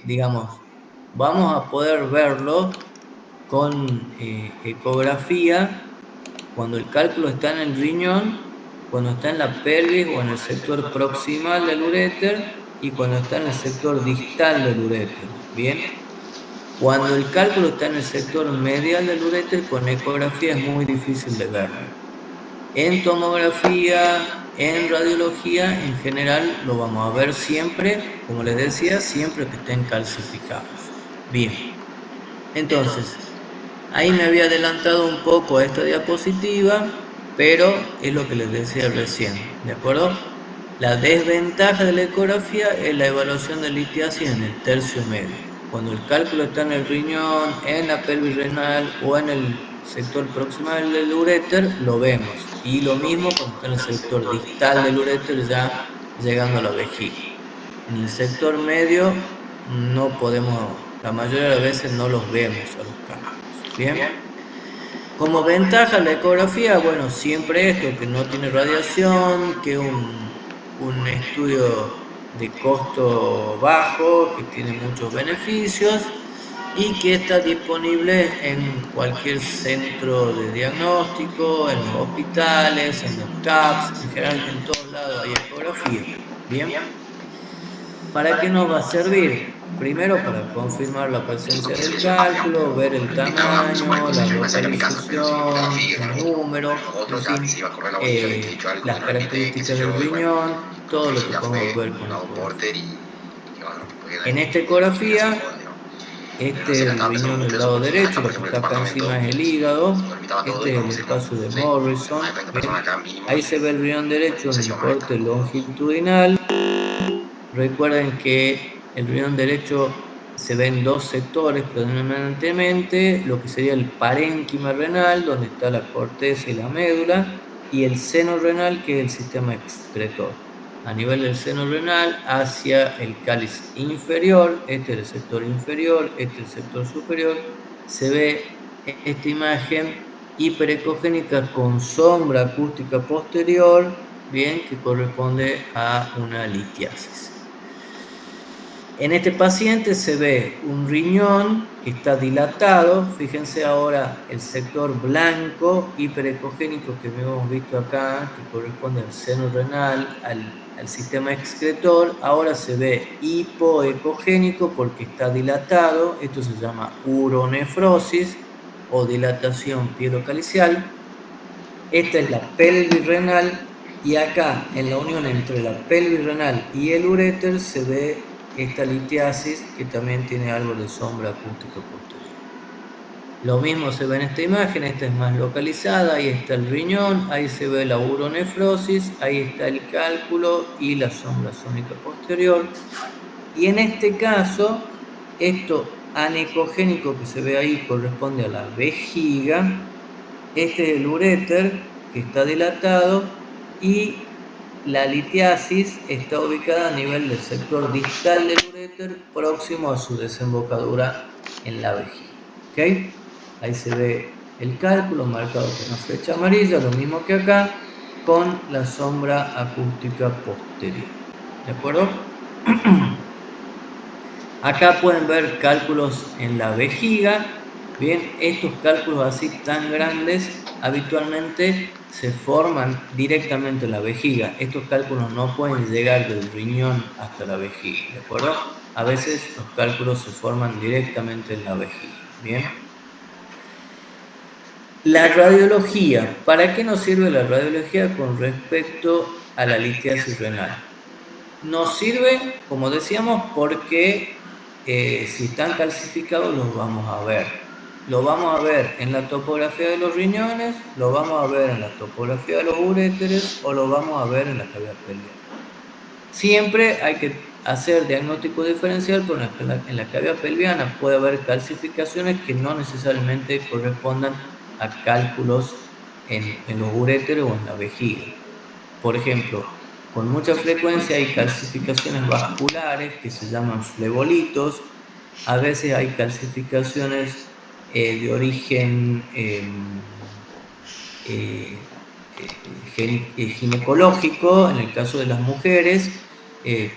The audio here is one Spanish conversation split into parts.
digamos, vamos a poder verlo con ecografía cuando el cálculo está en el riñón, cuando está en la pelvis o en el sector proximal del uréter y cuando está en el sector distal del uréter. Bien, cuando el cálculo está en el sector medial del uréter, con ecografía es muy difícil de verlo. En tomografía, en radiología, en general lo vamos a ver siempre, como les decía, siempre que estén calcificados. Bien, entonces, ahí me había adelantado un poco a esta diapositiva, pero es lo que les decía recién, ¿de acuerdo? La desventaja de la ecografía es la evaluación de litiasis en el tercio medio. Cuando el cálculo está en el riñón, en la pelvis renal o en el sector proximal del uréter, lo vemos. Y lo mismo cuando está en el sector distal del uréter, ya llegando a la vejiga. En el sector medio no podemos, la mayoría de las veces no los vemos a los cálculos. Bien. Como ventaja la ecografía, bueno, siempre esto, que no tiene radiación, que es un estudio de costo bajo, que tiene muchos beneficios y que está disponible en cualquier centro de diagnóstico, en los hospitales, en los CAPS, en general en todos lados hay ecografía. Bien. ¿Para qué nos va a servir? Primero, para confirmar la presencia del cálculo, ver el tamaño, la localización, el número, en fin, las características del riñón, todo lo que podemos ver con ecografía. En esta ecografía, este es el riñón del lado derecho, lo que está acá encima es el hígado, este es el espacio de Morrison, ¿bien? Ahí se ve el riñón derecho en un corte longitudinal. Recuerden que el riñón derecho se ve en dos sectores predominantemente, lo que sería el parénquima renal, donde está la corteza y la médula, y el seno renal, que es el sistema excretor. A nivel del seno renal, hacia el cáliz inferior, este es el sector inferior, este es el sector superior, se ve esta imagen hiperecogénica con sombra acústica posterior, bien, que corresponde a una litiasis. En este paciente se ve un riñón que está dilatado, fíjense ahora el sector blanco hiperecogénico que hemos visto acá, que corresponde al seno renal, al sistema excretor, ahora se ve hipoecogénico porque está dilatado, esto se llama uronefrosis o dilatación pielocalicial. Esta es la pelvis renal y acá en la unión entre la pelvis renal y el uréter se ve esta litiasis que también tiene algo de sombra acústica posterior. Lo mismo se ve en esta imagen, esta es más localizada, ahí está el riñón, ahí se ve la uronefrosis, ahí está el cálculo y la sombra sónica posterior. Y en este caso, esto anecogénico que se ve ahí corresponde a la vejiga, este es el uréter que está dilatado y la litiasis está ubicada a nivel del sector distal del uréter próximo a su desembocadura en la vejiga. ¿Okay? Ahí se ve el cálculo marcado con una flecha amarilla, lo mismo que acá, con la sombra acústica posterior. ¿De acuerdo? Acá pueden ver cálculos en la vejiga. Bien, estos cálculos así tan grandes habitualmente se forman directamente en la vejiga. Estos cálculos no pueden llegar del riñón hasta la vejiga, ¿de acuerdo? A veces los cálculos se forman directamente en la vejiga. Bien. La radiología. ¿Para qué nos sirve la radiología con respecto a la litiasis renal? Nos sirve, como decíamos, porque si están calcificados los vamos a ver. Lo vamos a ver en la topografía de los riñones, lo vamos a ver en la topografía de los uréteres o lo vamos a ver en la cavidad pelviana. Siempre hay que hacer diagnóstico diferencial, pero en la cavidad pelviana puede haber calcificaciones que no necesariamente correspondan a cálculos en los uréteres o en la vejiga. Por ejemplo, con mucha frecuencia hay calcificaciones vasculares que se llaman flebolitos. A veces hay calcificaciones de origen ginecológico, en el caso de las mujeres,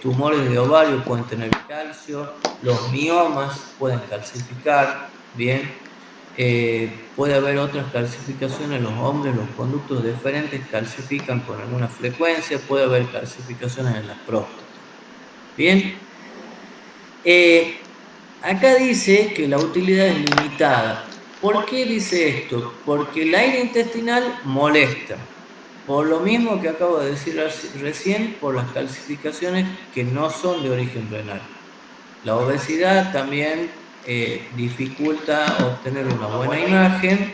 tumores de ovario pueden tener calcio, los miomas pueden calcificar, bien. Puede haber otras calcificaciones en los hombres, los conductos deferentes calcifican con alguna frecuencia, puede haber calcificaciones en la próstata. Bien, acá dice que la utilidad es limitada. ¿Por qué dice esto? Porque el aire intestinal molesta. Por lo mismo que acabo de decir recién, por las calcificaciones que no son de origen renal. La obesidad también dificulta obtener una buena imagen.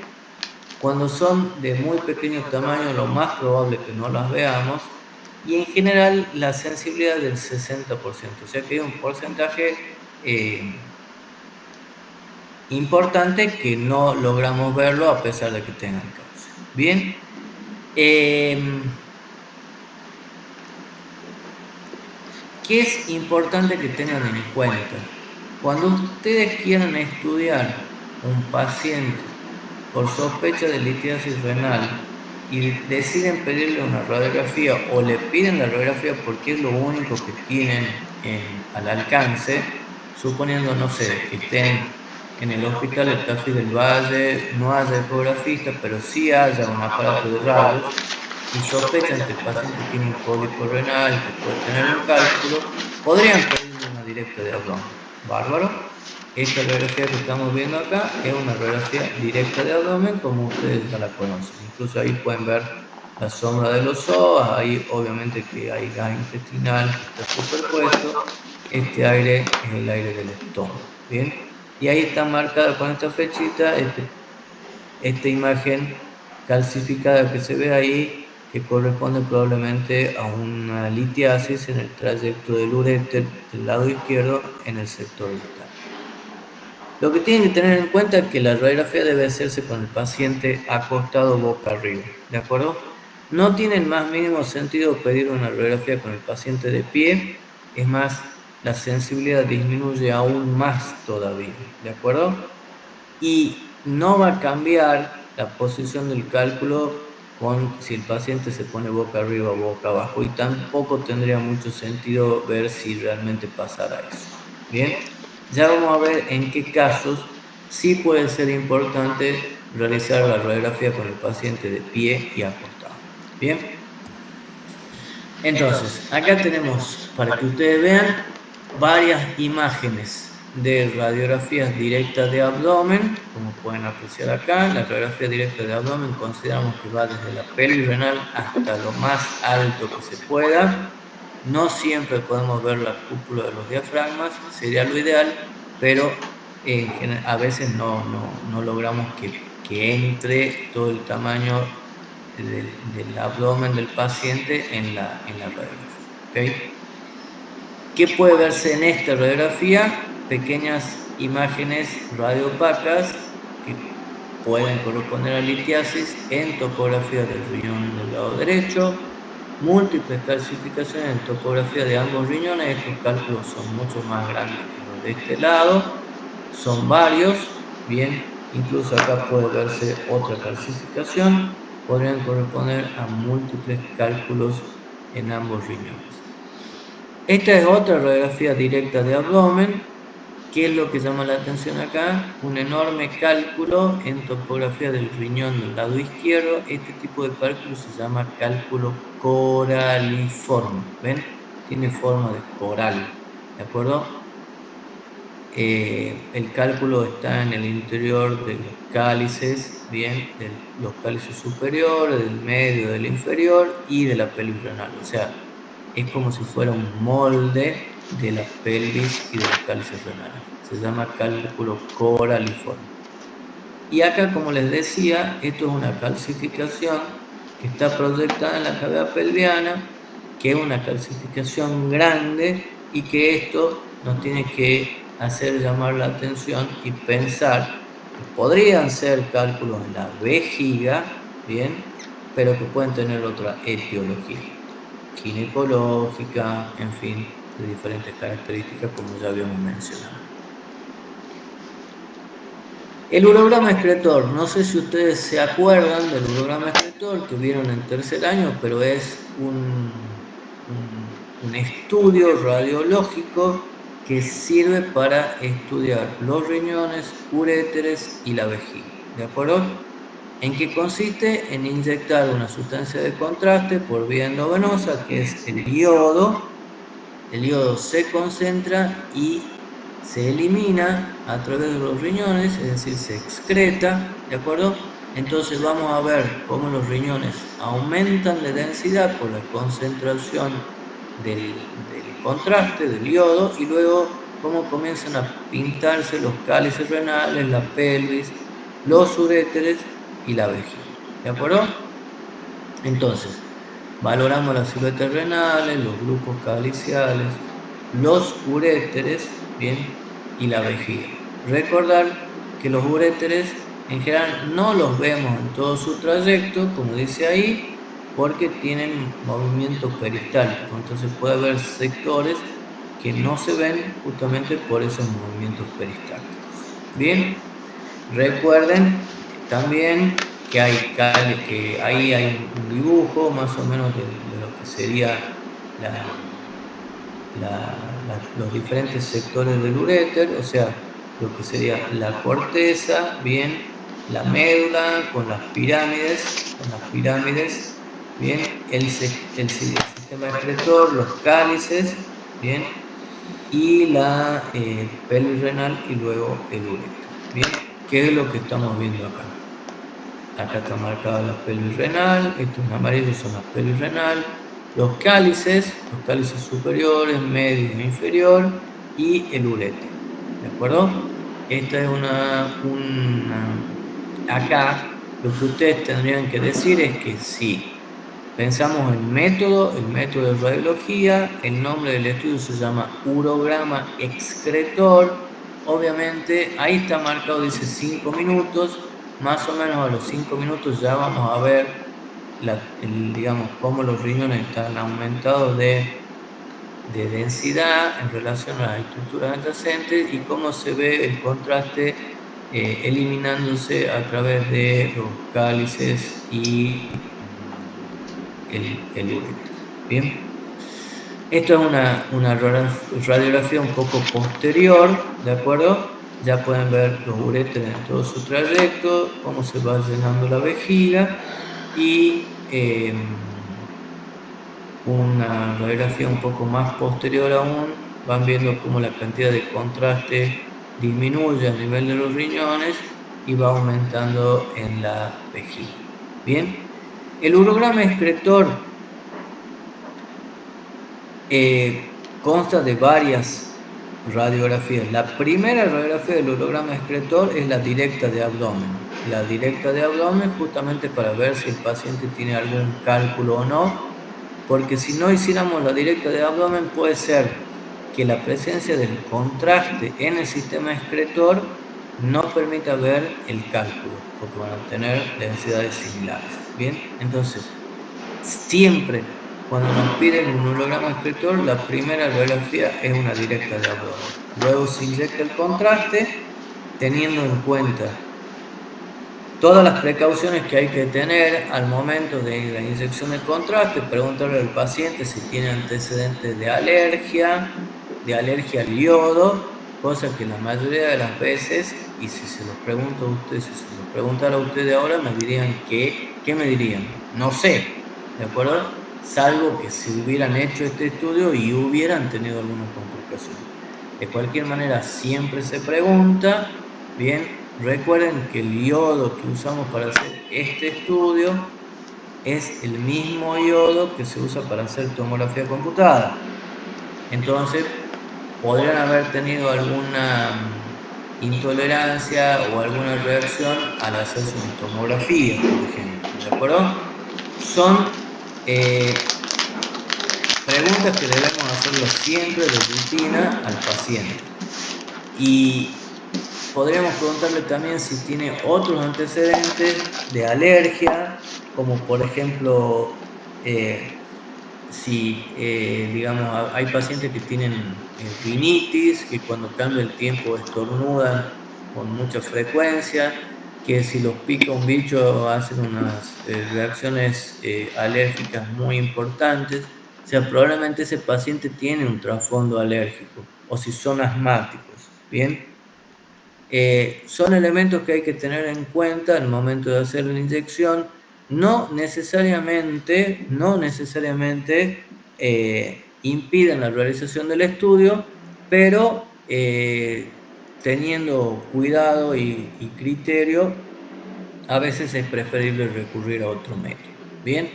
Cuando son de muy pequeño tamaño, lo más probable es que no las veamos. Y en general, la sensibilidad del 60%. O sea que hay un porcentaje importante que no logramos verlo a pesar de que tengan causa. Bien. ¿Qué es importante que tengan en cuenta? Cuando ustedes quieran estudiar un paciente por sospecha de litiasis renal y deciden pedirle una radiografía o le piden la radiografía porque es lo único que tienen al alcance, suponiendo, no sé, que estén en el hospital El Tafí del Valle, no haya ecografista, pero sí haya un aparato de rayos, y sospechan que el paciente tiene un cólico renal, que puede tener un cálculo, podrían pedirle una directa de abdomen. Bárbaro. Esta radiografía que estamos viendo acá es una radiografía directa de abdomen, como ustedes ya la conocen. Incluso ahí pueden ver la sombra de los psoas, ahí obviamente que hay gas intestinal que está superpuesto. Este aire es el aire del estómago. Bien. Y ahí está marcada con esta flechita esta imagen calcificada que se ve ahí, que corresponde probablemente a una litiasis en el trayecto del uréter del lado izquierdo en el sector distal. Lo que tienen que tener en cuenta es que la radiografía debe hacerse con el paciente acostado boca arriba, ¿de acuerdo? No tiene el más mínimo sentido pedir una radiografía con el paciente de pie, es más, la sensibilidad disminuye aún más todavía, ¿de acuerdo? Y no va a cambiar la posición del cálculo si el paciente se pone boca arriba o boca abajo, y tampoco tendría mucho sentido ver si realmente pasará eso. Bien, ya vamos a ver en qué casos sí puede ser importante realizar la radiografía con el paciente de pie y acostado. Bien, entonces acá tenemos, para que ustedes vean, varias imágenes de radiografías directas de abdomen, como pueden apreciar acá. La radiografía directa de abdomen consideramos que va desde la pelvis renal hasta lo más alto que se pueda. No siempre podemos ver la cúpula de los diafragmas, sería lo ideal, pero a veces no logramos que entre todo el tamaño del abdomen del paciente en la radiografía. ¿Okay? ¿Qué puede verse en esta radiografía? Pequeñas imágenes radiopacas que pueden corresponder a litiasis en topografía del riñón del lado derecho, múltiples calcificaciones en topografía de ambos riñones. Estos cálculos son mucho más grandes que los de este lado, son varios, bien, incluso acá puede verse otra calcificación, podrían corresponder a múltiples cálculos en ambos riñones. Esta es otra radiografía directa de abdomen. ¿Qué es lo que llama la atención acá? Un enorme cálculo en topografía del riñón del lado izquierdo. Este tipo de cálculo se llama cálculo coraliforme. ¿Ven? Tiene forma de coral. ¿De acuerdo? El cálculo está en el interior de los cálices, bien, de los cálices superiores, del medio, del inferior y de la pelvis renal. O sea, es como si fuera un molde de la pelvis y de los cálices renales. Se llama cálculo coraliforme. Y acá, como les decía, esto es una calcificación que está proyectada en la cavidad pelviana, que es una calcificación grande y que esto nos tiene que hacer llamar la atención y pensar que podrían ser cálculos en la vejiga, ¿bien? Pero que pueden tener otra etiología ginecológica, en fin, de diferentes características, como ya habíamos mencionado. El urograma excretor, no sé si ustedes se acuerdan del urograma excretor que vieron en tercer año, pero es un un estudio radiológico que sirve para estudiar los riñones, uréteres y la vejiga. ¿De acuerdo? ¿En qué consiste? En inyectar una sustancia de contraste por vía endovenosa, que es el yodo. El yodo se concentra y se elimina a través de los riñones, es decir, se excreta, ¿de acuerdo? Entonces vamos a ver cómo los riñones aumentan de densidad por la concentración del contraste, del yodo, y luego cómo comienzan a pintarse los cálices renales, la pelvis, los uréteres y la vejiga, ¿de acuerdo? Entonces, valoramos las siluetas renales, los grupos caliciales, los uréteres, ¿bien? Y la vejiga. Recordar que los uréteres en general no los vemos en todo su trayecto, como dice ahí, porque tienen movimiento peristáltico. Entonces puede haber sectores que no se ven justamente por esos movimientos peristálticos. Bien, recuerden también que que ahí hay un dibujo más o menos de lo que sería los diferentes sectores del uréter, o sea, lo que sería la corteza, bien, la médula con las pirámides, bien, el sistema excretor, los cálices, bien, y la pelvis renal y luego el uréter, bien. ¿Qué es lo que estamos viendo acá? Acá está marcada la pelvis renal, estos en amarillo son las pelvis renal, los cálices superiores, medio e inferior, y el uréter. ¿De acuerdo? Esta es acá lo que ustedes tendrían que decir es que si pensamos en método, el método de radiología, el nombre del estudio se llama urograma excretor. Obviamente, ahí está marcado, dice 5 minutos. Más o menos a los 5 minutos ya vamos a ver, digamos, cómo los riñones están aumentados de densidad en relación a las estructuras adyacentes y cómo se ve el contraste eliminándose a través de los cálices y el uréter. Bien. Esto es una radiografía un poco posterior, ¿de acuerdo? Ya pueden ver los uréteres en todo su trayecto, cómo se va llenando la vejiga, y una radiografía un poco más posterior aún, van viendo cómo la cantidad de contraste disminuye a nivel de los riñones y va aumentando en la vejiga. Bien, el urograma excretor consta de varias radiografías. La primera radiografía del urograma excretor es la directa de abdomen. La directa de abdomen justamente para ver si el paciente tiene algún cálculo o no, porque si no hiciéramos la directa de abdomen puede ser que la presencia del contraste en el sistema excretor no permita ver el cálculo, porque van a tener densidades similares. Bien, entonces siempre cuando nos piden un urograma excretor, la primera radiografía es una directa de abdomen. Luego se inyecta el contraste teniendo en cuenta todas las precauciones que hay que tener al momento de la inyección de contraste, preguntarle al paciente si tiene antecedentes de alergia al yodo, cosa que la mayoría de las veces, y si se los pregunto a ustedes, si se los preguntara a ustedes ahora, me dirían ¿qué me dirían? No sé, ¿de acuerdo? Salvo que se hubieran hecho este estudio y hubieran tenido alguna complicación. De cualquier manera, siempre se pregunta, bien. Recuerden que el yodo que usamos para hacer este estudio es el mismo yodo que se usa para hacer tomografía computada. Entonces, podrían haber tenido alguna intolerancia o alguna reacción al hacerse una tomografía, por ejemplo. ¿De acuerdo? Son preguntas que debemos hacerlo siempre de rutina al paciente. Y podríamos preguntarle también si tiene otros antecedentes de alergia, como por ejemplo, si, digamos, hay pacientes que tienen rinitis, que cuando cambia el tiempo estornudan con mucha frecuencia, que si los pica un bicho hacen unas reacciones alérgicas muy importantes. sea, probablemente ese paciente tiene un trasfondo alérgico o si son asmáticos, ¿bien? Son elementos que hay que tener en cuenta al momento de hacer la inyección. No necesariamente impiden la realización del estudio, pero teniendo cuidado y criterio, a veces es preferible recurrir a otro método. Bien,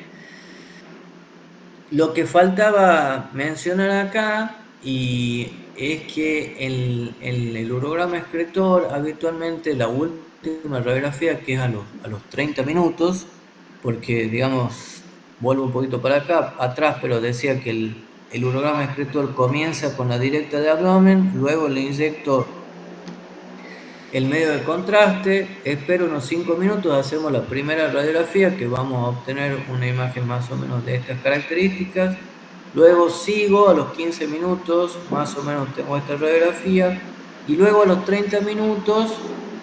lo que faltaba mencionar acá y es que en el urograma excretor habitualmente la última radiografía, que es a los 30 minutos, porque digamos, vuelvo un poquito para acá, atrás, pero decía que el urograma excretor comienza con la directa de abdomen, luego le inyecto el medio de contraste, espero unos 5 minutos, hacemos la primera radiografía que vamos a obtener una imagen más o menos de estas características. Luego sigo a los 15 minutos, más o menos tengo esta radiografía. Y luego a los 30 minutos,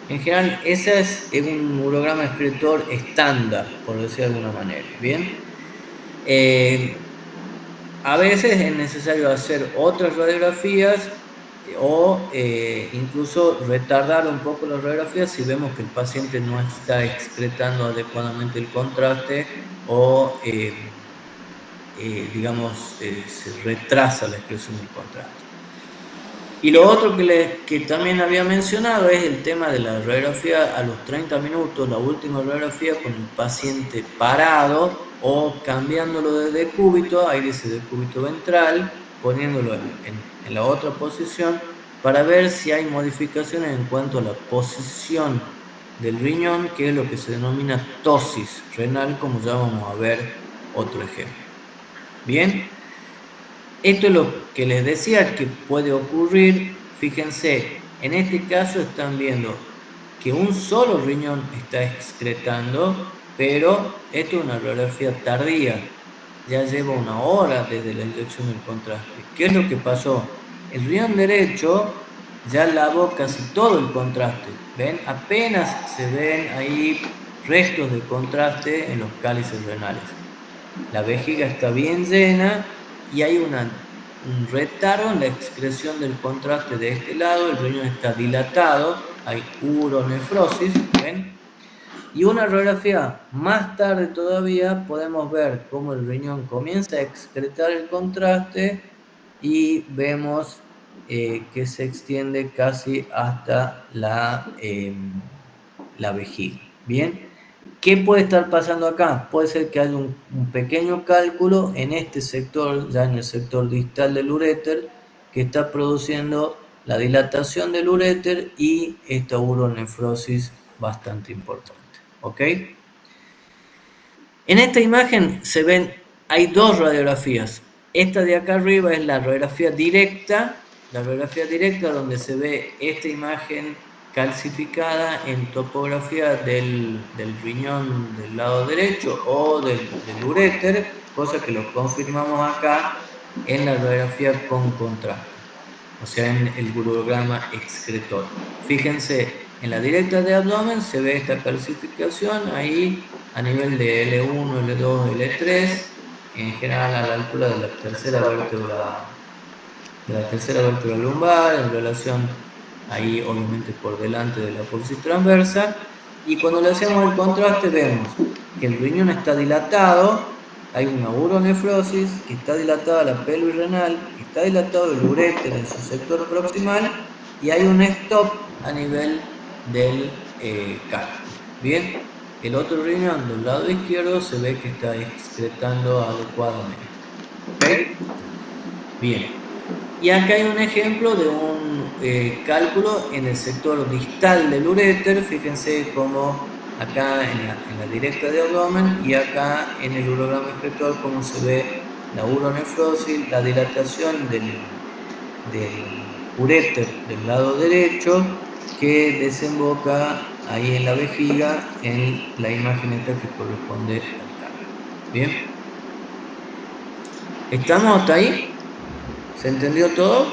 en general, ese es un urograma excretor estándar, por decir de alguna manera. Bien. A veces es necesario hacer otras radiografías o incluso retardar un poco las radiografías si vemos que el paciente no está excretando adecuadamente el contraste o, digamos, se retrasa la excreción del contraste. Y lo otro que también había mencionado es el tema de la radiografía a los 30 minutos, la última radiografía con el paciente parado o cambiándolo de decúbito, ahí dice decúbito ventral, poniéndolo en la otra posición para ver si hay modificaciones en cuanto a la posición del riñón, que es lo que se denomina ptosis renal, como ya vamos a ver otro ejemplo. Bien. Esto es lo que les decía que puede ocurrir. Fíjense, en este caso están viendo que un solo riñón está excretando, pero esto es una radiografía tardía. Ya lleva una hora desde la inyección del contraste. ¿Qué es lo que pasó? El riñón derecho ya lavó casi todo el contraste. ¿Ven? Apenas se ven ahí restos de contraste en los cálices renales. La vejiga está bien llena y hay un retardo en la excreción del contraste de este lado, el riñón está dilatado, hay uronefrosis, ¿ven? Y una radiografía más tarde todavía podemos ver cómo el riñón comienza a excretar el contraste y vemos que se extiende casi hasta la vejiga. Bien, ¿qué puede estar pasando acá? Puede ser que haya un pequeño cálculo en este sector, ya en el sector distal del uréter, que está produciendo la dilatación del uréter y esta uronefrosis bastante importante. ¿Ok? En esta imagen se ven, hay dos radiografías. Esta de acá arriba es la radiografía directa donde se ve esta imagen calcificada en topografía del riñón del lado derecho o del uréter, cosa que lo confirmamos acá en la radiografía con contraste, o sea, en el urograma excretor. Fíjense, en la directa de abdomen se ve esta calcificación ahí a nivel de L1, L2, L3, en general a la altura de la tercera vértebra lumbar, en relación ahí obviamente por delante de la apófisis transversa, y cuando le hacemos el contraste vemos que el riñón está dilatado, hay una uronefrosis, que está dilatada la pelvis renal, que está dilatado el uréter en su sector proximal, y hay un stop a nivel del cálculo. Bien, el otro riñón del lado izquierdo se ve que está excretando adecuadamente. ¿Ok? Bien. Y acá hay un ejemplo de un cálculo en el sector distal del uréter. Fíjense cómo acá en la directa de abdomen y acá en el urograma excretor cómo se ve la uronefrosis, la dilatación del uréter del lado derecho que desemboca ahí en la vejiga en la imagen esta que corresponde al cálculo. ¿Bien? ¿Estamos hasta ahí? ¿Se entendió todo?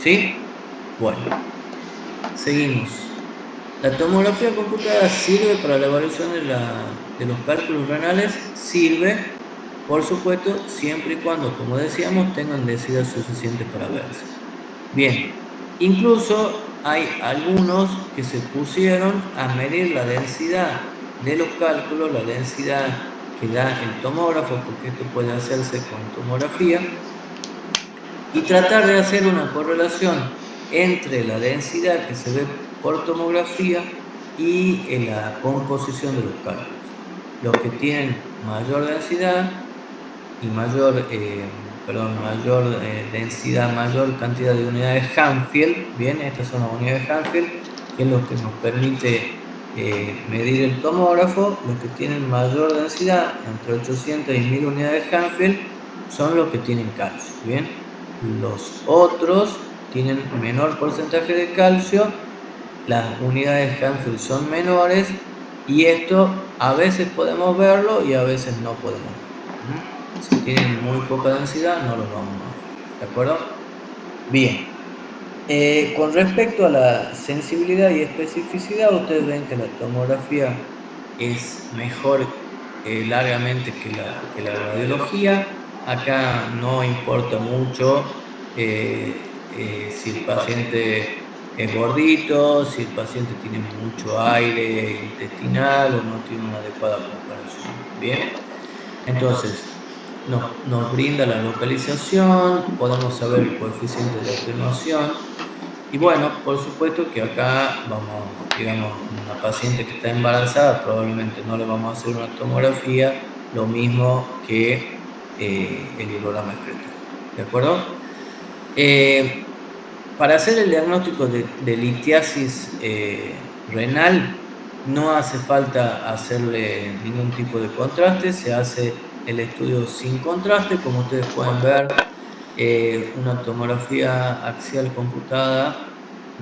¿Sí? Bueno, seguimos. La tomografía computada sirve para la evaluación de los cálculos renales sirve, por supuesto, siempre y cuando, como decíamos, tengan densidad suficiente para verse. Bien, incluso hay algunos que se pusieron a medir la densidad de los cálculos, la densidad que da el tomógrafo, porque esto puede hacerse con tomografía, y tratar de hacer una correlación entre la densidad que se ve por tomografía y la composición de los cálculos. Los que tienen mayor densidad y mayor densidad, mayor cantidad de unidades Hanfield, bien, estas son las unidades Hanfield, que es lo que nos permite medir el tomógrafo. Los que tienen mayor densidad, entre 800 y 1000 unidades Hanfield, son los que tienen calcio, bien. Los otros tienen menor porcentaje de calcio, las unidades Hanfield son menores, y esto a veces podemos verlo y a veces no podemos verlo. Si tienen muy poca densidad, no los vamos a ver, ¿de acuerdo? Bien. Con respecto a la sensibilidad y especificidad, ustedes ven que la tomografía es mejor largamente que la radiología. Acá no importa mucho si el paciente es gordito, si el paciente tiene mucho aire intestinal o no tiene una adecuada preparación. Bien, entonces nos brinda la localización, podemos saber el coeficiente de atenuación. Y bueno, por supuesto que acá vamos, digamos, una paciente que está embarazada, probablemente no le vamos a hacer una tomografía, lo mismo que el hilograma excretor. ¿De acuerdo? Para hacer el diagnóstico de litiasis renal, no hace falta hacerle ningún tipo de contraste, se hace el estudio sin contraste, como ustedes pueden ver, una tomografía axial computada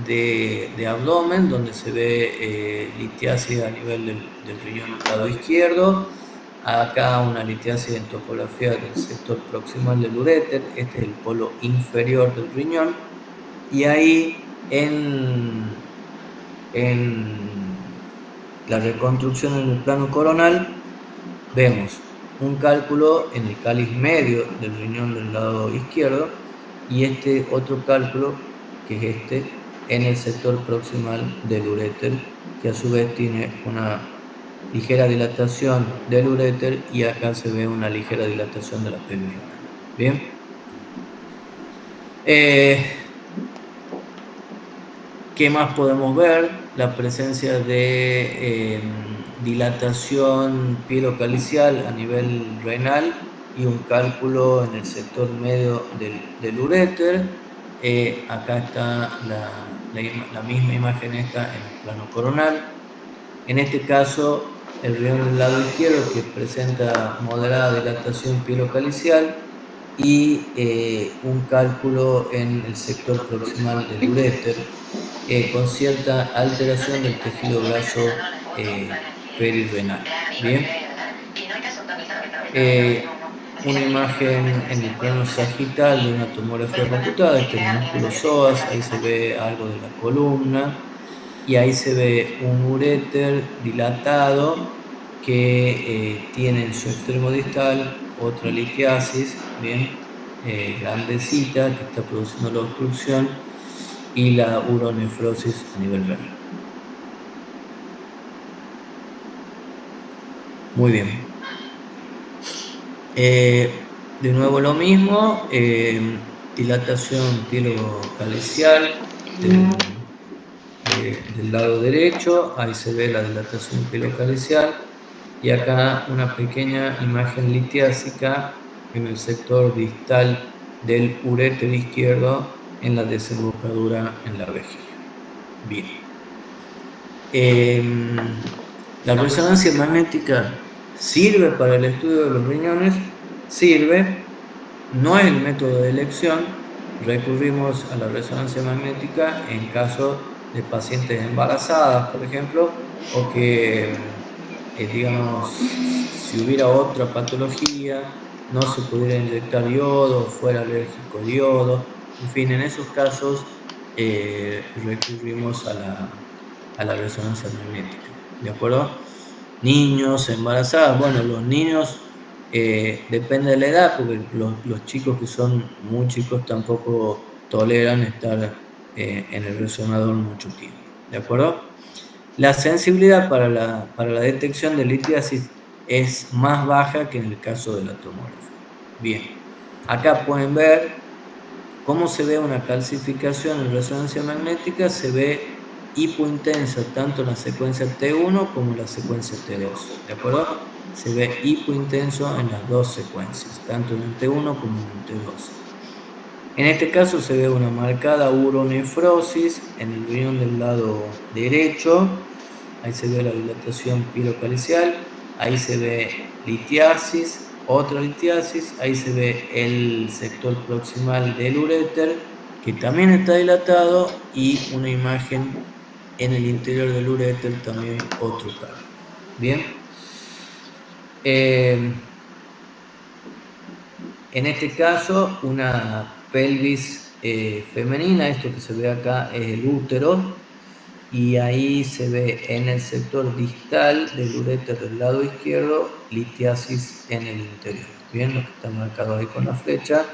de abdomen, donde se ve litiasis a nivel del riñón del lado izquierdo. Acá una litiasis en topografía del sector proximal del uréter, este es el polo inferior del riñón, y ahí en la reconstrucción en el plano coronal vemos un cálculo en el cáliz medio del riñón del lado izquierdo y este otro cálculo, que es este, en el sector proximal del uréter, que a su vez tiene una ligera dilatación del uréter, y acá se ve una ligera dilatación de la pelvis renal. Bien. ¿Qué más podemos ver? La presencia de dilatación pielocalicial a nivel renal y un cálculo en el sector medio del uréter. Acá está la misma imagen esta en el plano coronal. En este caso, el riñón del lado izquierdo, que presenta moderada dilatación pielocalicial, y un cálculo en el sector proximal del uréter, con cierta alteración del tejido graso perirrenal. Bien. Una imagen en el plano sagital de una tomografía computada, este es el músculo psoas, ahí se ve algo de la columna, y ahí se ve un uréter dilatado que tiene en su extremo distal otra litiasis, bien, grandecita, que está produciendo la obstrucción y la uronefrosis a nivel renal. Muy bien. De nuevo lo mismo, dilatación pielocalicial del lado derecho, ahí se ve la dilatación pielocalicial, y acá una pequeña imagen litiásica en el sector distal del uréter izquierdo, en la desembocadura en la vejiga. Bien. La resonancia magnética sirve para el estudio de los riñones, sirve, no es el método de elección. Recurrimos a la resonancia magnética en caso de pacientes embarazadas, por ejemplo, o que, digamos, si hubiera otra patología, no se pudiera inyectar yodo, fuera alérgico a yodo, en fin, en esos casos recurrimos a la resonancia magnética, ¿de acuerdo? niños, embarazadas. Bueno, los niños depende de la edad, porque los chicos que son muy chicos tampoco toleran estar en el resonador mucho tiempo. ¿De acuerdo? La sensibilidad para la detección de litiasis es más baja que en el caso de la tomografía. Bien, acá pueden ver cómo se ve una calcificación en resonancia magnética. Se ve hipointensa tanto en la secuencia T1 como en la secuencia T2. ¿De acuerdo? Se ve hipointenso en las dos secuencias, tanto en el T1 como en el T2. En este caso se ve una marcada uronefrosis en el riñón del lado derecho. Ahí se ve la dilatación pilocalicial. Ahí se ve litiasis, otra litiasis. Ahí se ve el sector proximal del uréter, que también está dilatado, y una imagen en el interior del uréter, también otro cálculo. Bien. En este caso, una pelvis femenina. Esto que se ve acá es el útero, y ahí se ve en el sector distal del uréter del lado izquierdo litiasis en el interior. Bien, lo que está marcado ahí con la flecha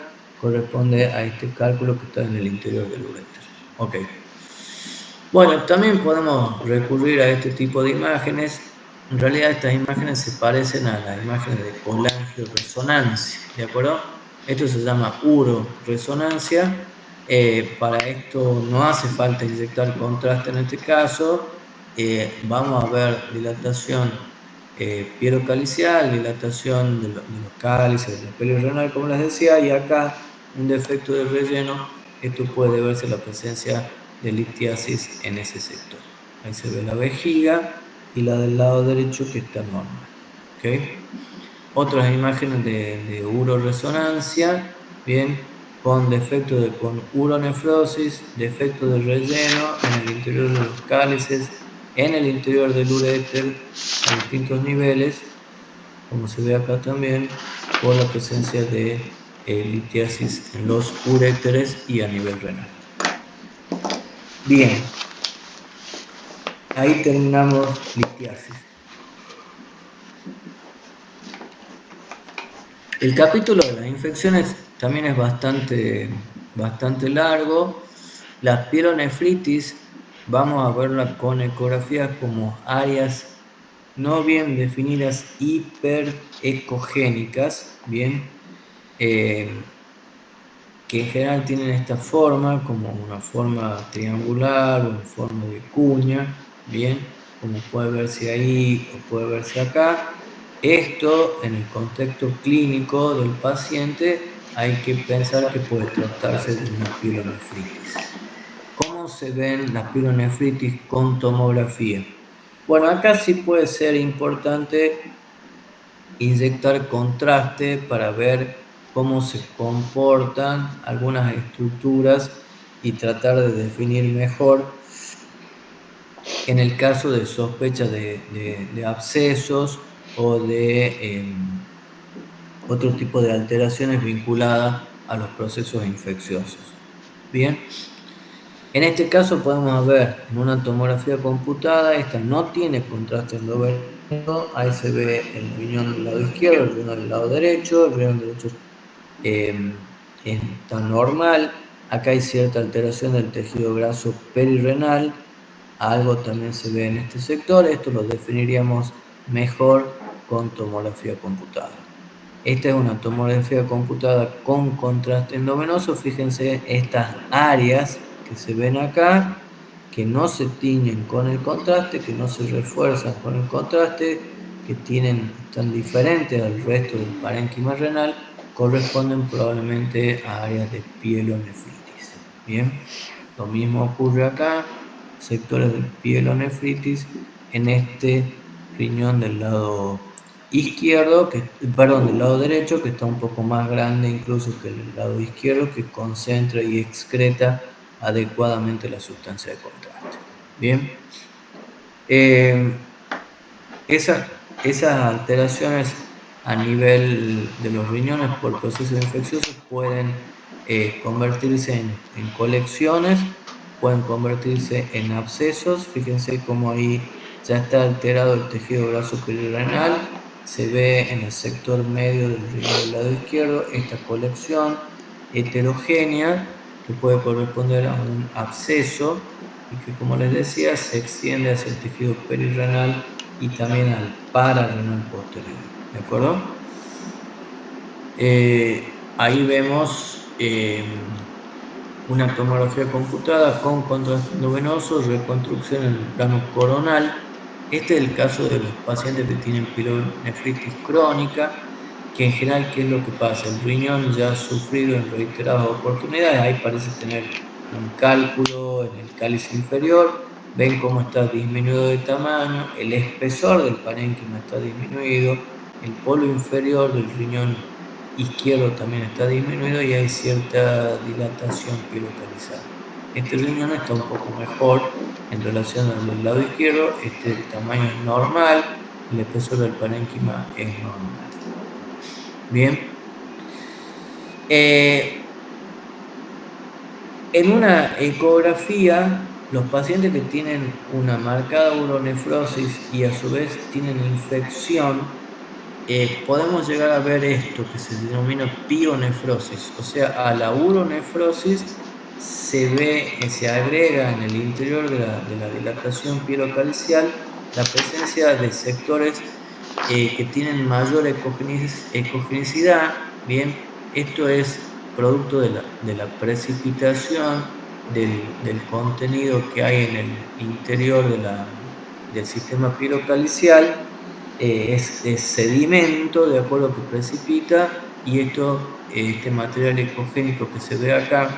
corresponde a este cálculo que está en el interior del uréter. Ok. Bueno, también podemos recurrir a este tipo de imágenes. En realidad estas imágenes se parecen a las imágenes de colangioresonancia, ¿de acuerdo? Esto se llama uroresonancia. Para esto no hace falta inyectar contraste en este caso. Vamos a ver dilatación pielocalicial, dilatación de los cálices, de la pelvis renal, como les decía, y acá un defecto de relleno. Esto puede verse la presencia de litiasis en ese sector. Ahí se ve la vejiga y la del lado derecho, que está normal. ¿Okay? Otras imágenes de uroresonancia, bien, con defecto con uronefrosis, defecto de relleno en el interior de los cálices, en el interior del uréter a distintos niveles, como se ve acá también, por la presencia de litiasis en los uréteres y a nivel renal. Bien, ahí terminamos litiasis. El capítulo de las infecciones también es bastante largo. Las pielonefritis vamos a verla con ecografías como áreas no bien definidas hiperecogénicas, bien, que en general tienen esta forma, como una forma triangular o en forma de cuña, bien, como puede verse ahí o puede verse acá. Esto, en el contexto clínico del paciente, hay que pensar que puede tratarse de una pielonefritis. ¿Cómo se ven las pielonefritis con tomografía? Bueno, acá sí puede ser importante inyectar contraste para ver cómo se comportan algunas estructuras y tratar de definir mejor en el caso de sospecha de abscesos o de otro tipo de alteraciones vinculadas a los procesos infecciosos. Bien, en este caso podemos ver en una tomografía computada. Esta no tiene contraste endovenoso. Ahí se ve el riñón del lado izquierdo, el riñón del lado derecho. El riñón derecho está normal. Acá hay cierta alteración del tejido graso perirrenal. Algo también se ve en este sector. Esto lo definiríamos mejor con tomografía computada. Esta es una tomografía computada con contraste endovenoso. Fíjense estas áreas que se ven acá, que no se tiñen con el contraste, que no se refuerzan con el contraste, que están diferentes al resto del parénquima renal, corresponden probablemente a áreas de pielonefritis. Bien, lo mismo ocurre acá, sectores de pielonefritis en este riñón del lado izquierdo, del lado derecho, que está un poco más grande incluso que el lado izquierdo, que concentra y excreta adecuadamente la sustancia de contraste. Bien, esas alteraciones a nivel de los riñones por procesos infecciosos pueden convertirse en colecciones, pueden convertirse en abscesos. Fíjense cómo ahí ya está alterado el tejido graso perirenal, se ve en el sector medio del riñón del lado izquierdo esta colección heterogénea que puede corresponder a un absceso y que, como les decía, se extiende hacia el tejido perirenal y también al pararrenal posterior. ¿De acuerdo? Ahí vemos una tomografía computada con contraste endovenoso, reconstrucción en el plano coronal. Este es el caso de los pacientes que tienen pielonefritis crónica, que en general, ¿qué es lo que pasa? El riñón ya ha sufrido en reiteradas oportunidades, ahí parece tener un cálculo en el cáliz inferior, ven cómo está disminuido de tamaño, el espesor del parénquima está disminuido, el polo inferior del riñón izquierdo también está disminuido y hay cierta dilatación pilocalizal. Este riñón está un poco mejor en relación al del lado izquierdo, el tamaño es normal, el espesor del parénquima es normal. Bien. En una ecografía, los pacientes que tienen una marcada uronefrosis y a su vez tienen infección, podemos llegar a ver esto que se denomina pionefrosis, o sea, a la uronefrosis se agrega en el interior de la dilatación pilocalcial la presencia de sectores que tienen mayor ecogenicidad. Bien, esto es producto de la precipitación del contenido que hay en el interior del sistema pilocalcial. Es sedimento, de acuerdo, que precipita, y este material ecogénico que se ve acá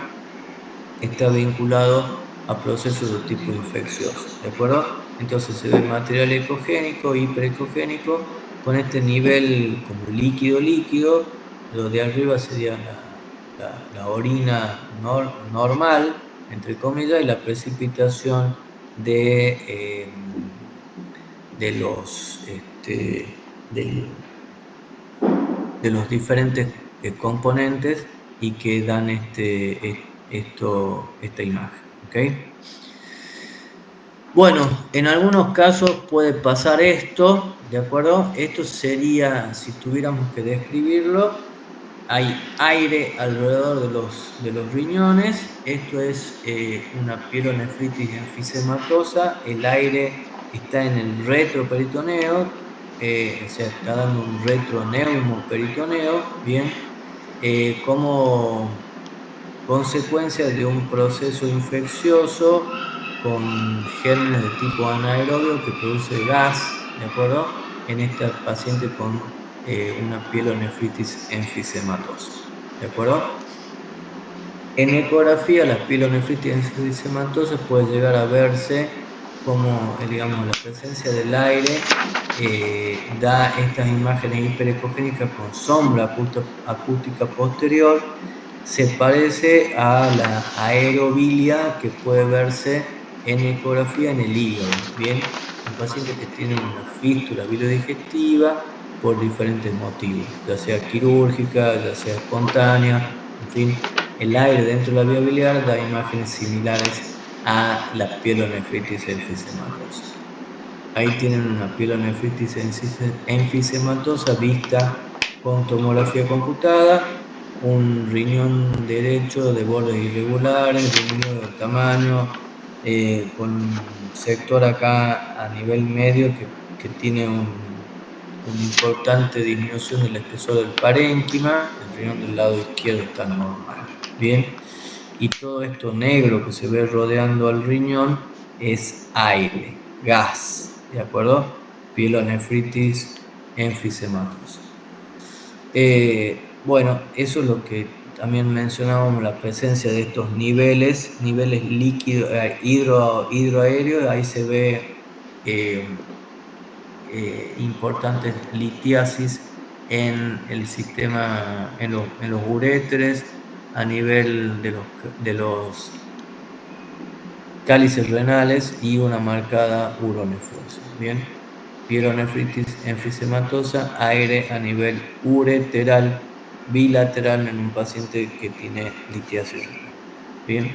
está vinculado a procesos de tipo infeccioso, ¿de acuerdo? Entonces se ve material ecogénico, hiperecogénico, con este nivel como líquido, lo de arriba sería la orina normal, entre comillas, y la precipitación de los, de los diferentes componentes y que dan esta imagen. ¿Okay? Bueno, en algunos casos puede pasar esto, ¿de acuerdo? Esto sería, si tuviéramos que describirlo, hay aire alrededor de los riñones. Esto es una pielonefritis enfisematosa. El aire está en el retroperitoneo, o sea, está dando un retroneumoperitoneo, ¿bien? Como consecuencia de un proceso infeccioso con gérmenes de tipo anaerobio que produce gas, ¿de acuerdo? En esta paciente con una pielonefritis enfisematosa, ¿de acuerdo? En ecografía, la pielonefritis enfisematosa puede llegar a verse como, digamos, la presencia del aire da estas imágenes hiperecogénicas con sombra acústica posterior. Se parece a la aerobilia que puede verse en ecografía en el hígado, ¿bien? En pacientes que tienen una fístula bilodigestiva por diferentes motivos, ya sea quirúrgica, ya sea espontánea, en fin, el aire dentro de la vía biliar da imágenes similares a la pielonefritis enfisematosa. Ahí tienen una pielonefritis enfisematosa vista con tomografía computada, un riñón derecho de bordes irregulares, disminuido de tamaño, con un sector acá a nivel medio que tiene una importante disminución del espesor del parénquima. El riñón del lado izquierdo está normal. Bien, y todo esto negro que se ve rodeando al riñón es aire, gas, ¿de acuerdo? Pielonefritis enfisematosa. Bueno, eso es lo que también mencionábamos, la presencia de estos niveles líquidos, hidroaéreos. Ahí se ve importantes litiasis en el sistema, en los uréteres, a nivel de los cálices renales y una marcada uronefrosis. Bien, pielonefritis enfisematosa, aire a nivel ureteral bilateral en un paciente que tiene litiasis renal. Bien,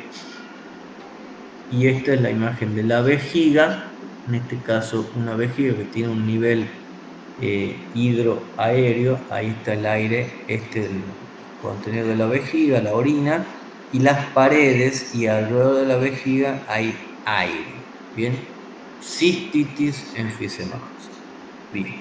y esta es la imagen de la vejiga en este caso una vejiga que tiene un nivel hidroaéreo, ahí está el aire, el contenido de la vejiga, la orina, y las paredes y alrededor de la vejiga hay aire. Bien, cistitis enfisematosa. Bien.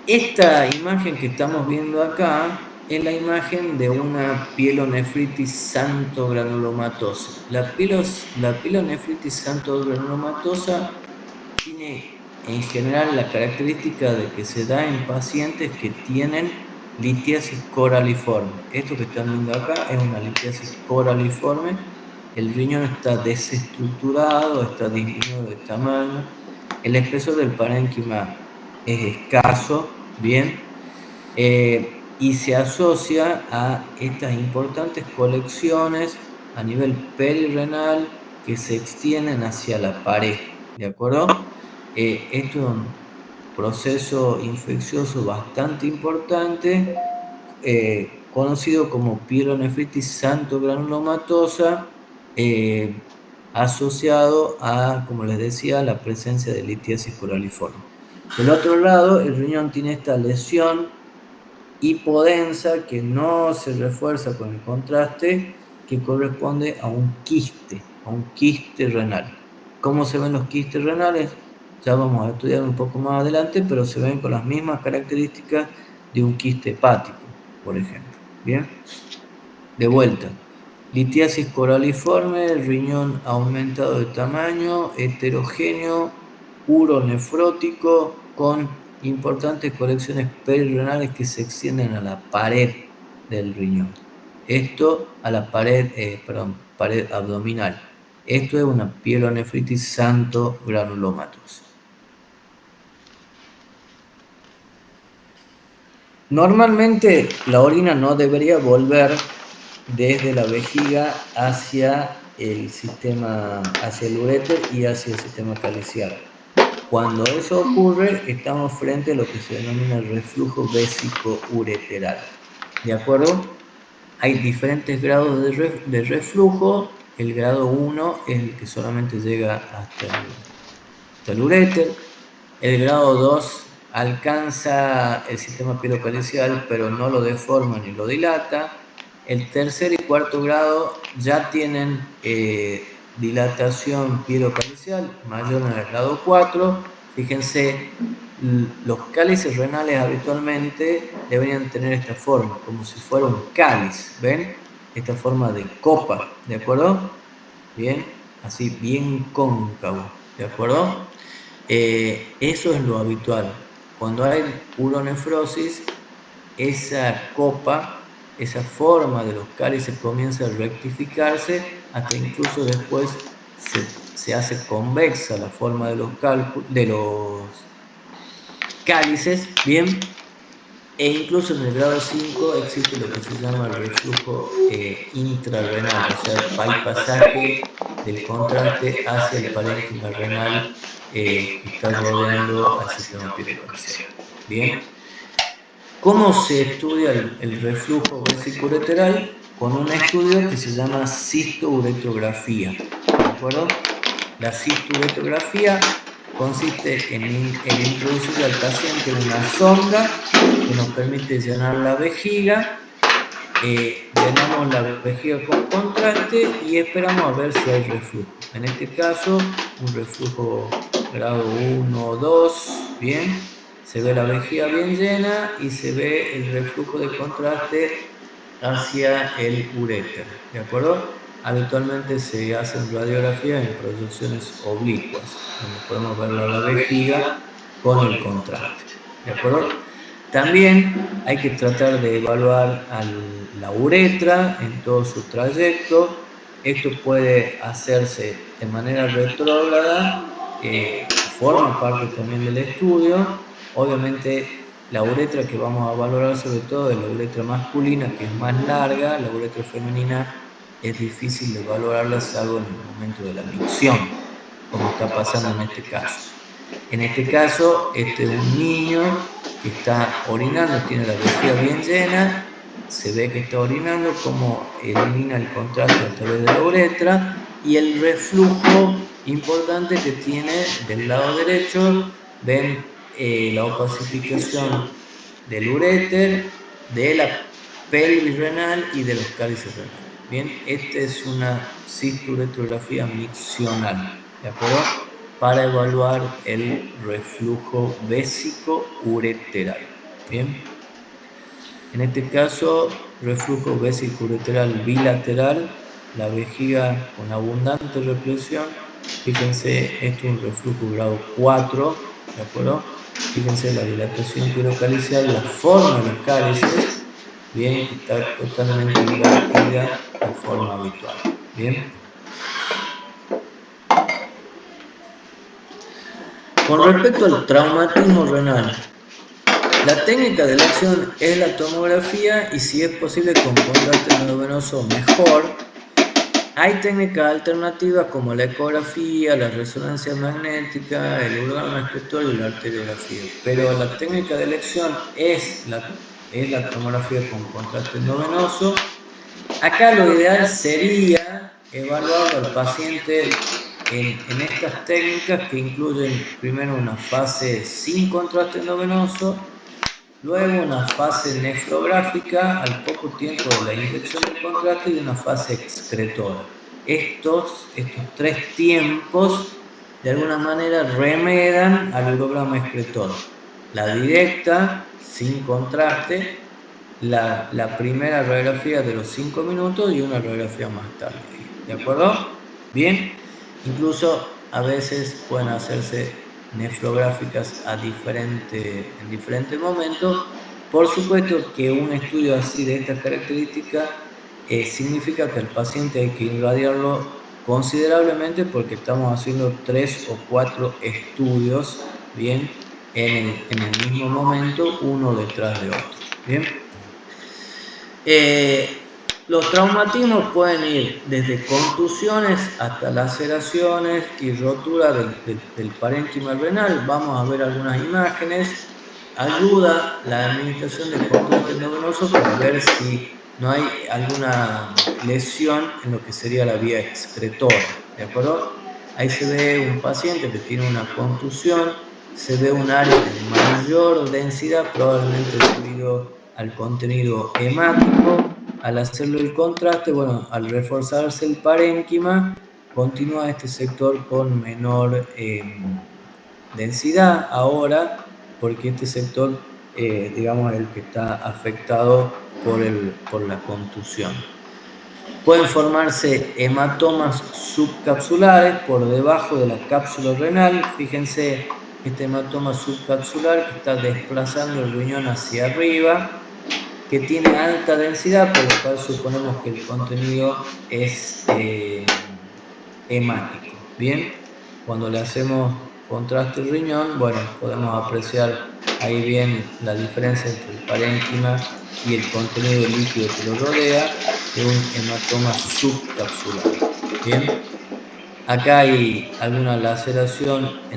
Esta imagen que estamos viendo acá es la imagen de una pielonefritis xantogranulomatosa. La pielonefritis xantogranulomatosa tiene en general la característica de que se da en pacientes que tienen litiasis coraliforme. Esto que están viendo acá es una litiasis coraliforme. El riñón está desestructurado, está disminuido de tamaño. El espesor del parénquima es escaso, bien, y se asocia a estas importantes colecciones a nivel perirrenal que se extienden hacia la pared, ¿de acuerdo? Esto es un proceso infeccioso bastante importante, conocido como pielonefritis xantogranulomatosa, asociado a, como les decía, la presencia de litiasis coraliforme. Del otro lado, el riñón tiene esta lesión hipodensa que no se refuerza con el contraste, que corresponde a un quiste renal. ¿Cómo se ven los quistes renales? Ya vamos a estudiar un poco más adelante, pero se ven con las mismas características de un quiste hepático, por ejemplo. Bien, de vuelta. Litiasis coraliforme, riñón aumentado de tamaño, heterogéneo, uronefrótico, con importantes colecciones perirenales que se extienden a la pared del riñón. Esto a la pared, pared abdominal. Esto es una pielonefritis xantogranulomatosa. Normalmente la orina no debería volver desde la vejiga hacia el sistema, hacia el uréter y hacia el sistema caliciar. Cuando eso ocurre, estamos frente a lo que se denomina el reflujo vésico-ureteral. ¿De acuerdo? Hay diferentes grados de reflujo. El grado 1 es el que solamente llega hasta el uréter. El grado 2 alcanza el sistema pielocalicial, pero no lo deforma ni lo dilata. El tercer y cuarto grado ya tienen dilatación pielocalicial mayor en el grado 4. Fíjense, los cálices renales habitualmente deberían tener esta forma, como si fuera un cáliz, ¿ven? Esta forma de copa, ¿de acuerdo? Bien, así bien cóncavo, ¿de acuerdo? Eso es lo habitual. Cuando hay uronefrosis, esa copa, esa forma de los cálices comienza a rectificarse hasta incluso después se hace convexa la forma de los cálices, ¿bien? E incluso en el grado 5 existe lo que se llama el reflujo intrarrenal, o sea, el bypasaje del contraste hacia el parénquima renal que está rodeando al sistema pielocalcial. Bien, ¿cómo se estudia el reflujo vesicureteral? Con un estudio que se llama cistouretrografía, ¿de acuerdo? La cistouretrografía consiste en introducir al paciente una sonda que nos permite llenar la vejiga. Llenamos la vejiga con contraste y esperamos a ver si hay reflujo. En este caso, un reflujo grado 1 o 2, bien, se ve la vejiga bien llena y se ve el reflujo de contraste hacia el uréter, ¿de acuerdo? Habitualmente se hacen radiografías en proyecciones oblicuas, donde podemos ver la vejiga con el contraste, ¿de acuerdo? También hay que tratar de evaluar la uretra en todo su trayecto. Esto puede hacerse de manera retrógrada, forma parte también del estudio. Obviamente la uretra que vamos a valorar sobre todo es la uretra masculina, que es más larga. La uretra femenina es difícil de valorarla salvo en el momento de la micción, como está pasando en este caso. En este caso, este es un niño que está orinando, tiene la vejiga bien llena, se ve que está orinando, como elimina el contraste a través de la uretra, y el reflujo importante que tiene del lado derecho, ven la opacificación del uréter, de la pelvis renal y de los cálices renales. Bien, esta es una cisturetrografía miccional, ¿de acuerdo? Para evaluar el reflujo vésico-ureteral. Bien. En este caso, reflujo vésico-ureteral bilateral, la vejiga con abundante represión. Fíjense, esto es un reflujo grado 4, ¿de acuerdo? Fíjense la dilatación pirocalicial, la forma de los cálices, bien, que está totalmente invertida de forma habitual. Bien. Con respecto al traumatismo renal, la técnica de elección es la tomografía y si es posible con contraste endovenoso mejor. Hay técnicas alternativas como la ecografía, la resonancia magnética, el urograma escritorio y la arteriografía, pero la técnica de elección es la tomografía con contraste endovenoso. Acá lo ideal sería evaluarlo al paciente en estas técnicas que incluyen primero una fase sin contraste endovenoso, luego una fase nefrográfica al poco tiempo de la inyección del contraste y una fase excretora. Estos tres tiempos de alguna manera remedan al urograma excretor. La directa, sin contraste, la primera radiografía de los 5 minutos y una radiografía más tarde. ¿De acuerdo? Bien. Incluso a veces pueden hacerse nefrográficas en diferentes momentos. Por supuesto que un estudio así de esta característica significa que al paciente hay que irradiarlo considerablemente porque estamos haciendo 3 o 4 estudios, bien, en el mismo momento, uno detrás de otro. Bien. Los traumatismos pueden ir desde contusiones hasta laceraciones y rotura del parénquima renal. Vamos a ver algunas imágenes. Ayuda la administración de contraste endovenoso para ver si no hay alguna lesión en lo que sería la vía excretora. ¿De acuerdo? Ahí se ve un paciente que tiene una contusión, se ve un área de mayor densidad, probablemente debido al contenido hemático. Al hacerlo el contraste, bueno, al reforzarse el parénquima, continúa este sector con menor densidad ahora, porque este sector, digamos, es el que está afectado por la contusión. Pueden formarse hematomas subcapsulares por debajo de la cápsula renal. Fíjense este hematoma subcapsular que está desplazando el riñón hacia arriba, que tiene alta densidad, por lo cual suponemos que el contenido es hemático. Bien, cuando le hacemos contraste riñón, bueno, podemos apreciar ahí bien la diferencia entre el parénquima y el contenido líquido que lo rodea de un hematoma subcapsular. Bien, acá hay alguna laceración a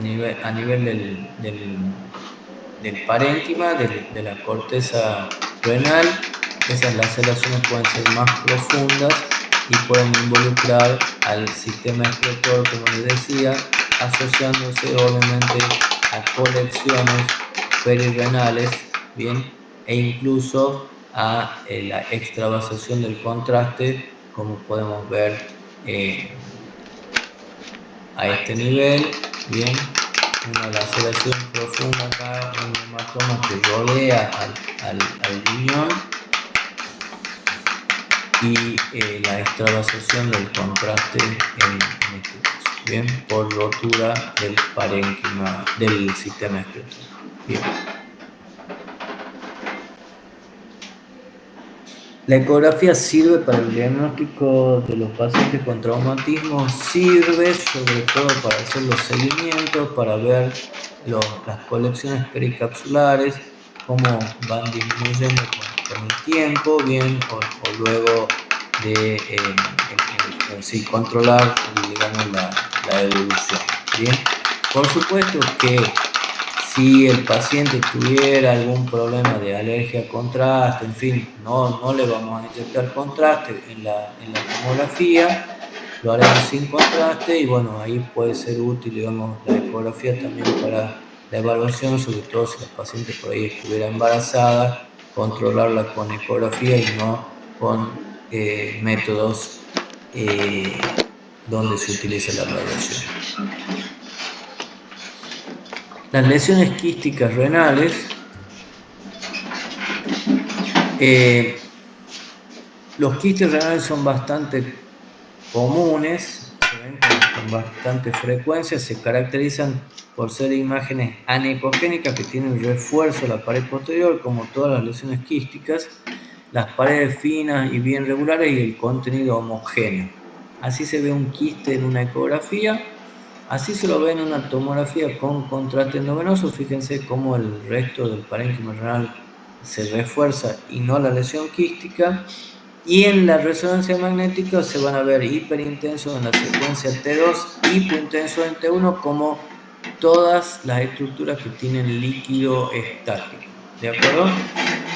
nivel del parénquima, de la corteza renal. Esas laceraciones pueden ser más profundas y pueden involucrar al sistema excretor, como les decía, asociándose obviamente a colecciones perirrenales, bien, e incluso a la extravasación del contraste, como podemos ver a este nivel, bien, una laceración profunda acá, un hematoma que rodea al riñón y la extravasación del contraste en este caso, bien, por rotura del parénquima del sistema excretor. Bien. La ecografía sirve para el diagnóstico de los pacientes con traumatismo, sirve sobre todo para hacer los seguimientos, para ver las colecciones pericapsulares, cómo van disminuyendo con el tiempo, bien, o luego de sí, controlar, digamos, la evolución. Bien, por supuesto que si el paciente tuviera algún problema de alergia a contraste, en fin, no le vamos a inyectar contraste en la tomografía, lo haremos sin contraste y bueno, ahí puede ser útil, digamos, la ecografía también para la evaluación, sobre todo si la paciente por ahí estuviera embarazada, controlarla con ecografía y no con métodos donde se utiliza la radiación. Las lesiones quísticas renales, los quistes renales son bastante comunes, se ven con bastante frecuencia, se caracterizan por ser imágenes anecogénicas que tienen refuerzo a la pared posterior, como todas las lesiones quísticas, las paredes finas y bien regulares y el contenido homogéneo. Así se ve un quiste en una ecografía, así se lo ve en una tomografía con contraste endovenoso. Fíjense cómo el resto del parénquima renal se refuerza y no la lesión quística. Y en la resonancia magnética se van a ver hiperintensos en la secuencia T2, hipointensos en T1, como todas las estructuras que tienen líquido estático. ¿De acuerdo?